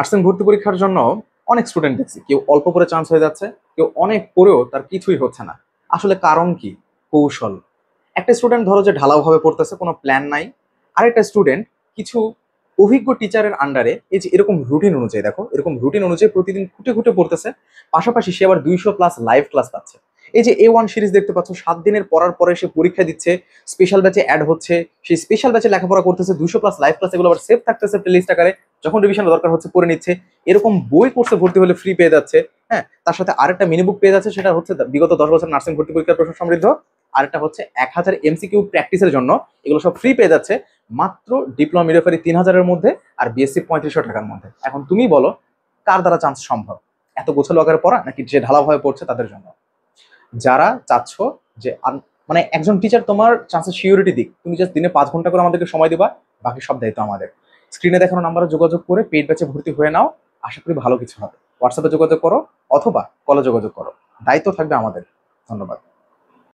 Nursing ভর্তি পরীক্ষার জন্য অনেক স্টুডেন্ট দেখছি, কেউ অল্প করে চান্স হয়ে যাচ্ছে, কেউ অনেক পড়েও তার কিছুই হচ্ছে না। আসলে কারণ কি? কৌশল। একটা স্টুডেন্ট ধরো যে ঢালাওভাবে পড়তেছে, কোনো প্ল্যান নাই। আরেকটা স্টুডেন্ট কিছু অভিজ্ঞ টিচারের আন্ডারে এই যে এরকম রুটিন অনুযায়ী, দেখো এরকম রুটিন অনুযায়ী প্রতিদিন খুঁটে খুঁটে পড়তেছে, পাশাপাশি সে আবার 200+ লাইভ ক্লাস পাচ্ছে। এই যে A1 সিরিজ দেখতে পাচ্ছ, 7 দিনের পড়ার পরে সে পরীক্ষা দিচ্ছে, স্পেশাল ব্যাচে অ্যাড হচ্ছে, সেই স্পেশাল ব্যাচে লেখাপড়া করতেছে, 200+ লাইভ ক্লাস, এগুলো আবার সেভ থাকতেছে প্লেলিস্ট আকারে, যখন রিভিশনের দরকার হচ্ছে পড়ে নিচ্ছে। এরকম বই কোর্সে ভর্তি হলে ফ্রি পেয়ে যাচ্ছে। হ্যাঁ, তার সাথে আরেকটা মিনি বুক পেয়ে যাচ্ছে, সেটা হচ্ছে বিগত 10 বছর নার্সিং ভর্তি পরীক্ষার প্রশ্ন সমৃদ্ধ। আরেকটা হচ্ছে 1000 MCQ প্র্যাকটিসের জন্য, এগুলো সব ফ্রি পেয়ে যাচ্ছে মাত্র ডিপ্লোমা মিডওয়াইফারি 3000-এর মধ্যে, আর বিএসসি 3500 টাকার মধ্যে। এখন তুমি বলো কার দ্বারা চান্স সম্ভব? এত গোছালো আকারে পড়া, নাকি যে ঢালাভাবে পড়ছে তাদের জন্য? যারা চাচ্ছ যে মানে একজন টিচার তোমার চান্সের সিওরিটি দিক, তুমি জাস্ট দিনে 5 ঘন্টা করে আমাদেরকে সময় দিবা, বাকি সব দায়িত্ব আমাদের। স্ক্রিনে দেখানো নাম্বারে যোগাযোগ করে পেইড ব্যাচে ভর্তি হয়ে নাও, আশা করি ভালো কিছু হবে। হোয়াটসঅ্যাপে যোগাযোগ করো অথবা কলে যোগাযোগ করো, দায়িত্ব থাকবে আমাদের। ধন্যবাদ।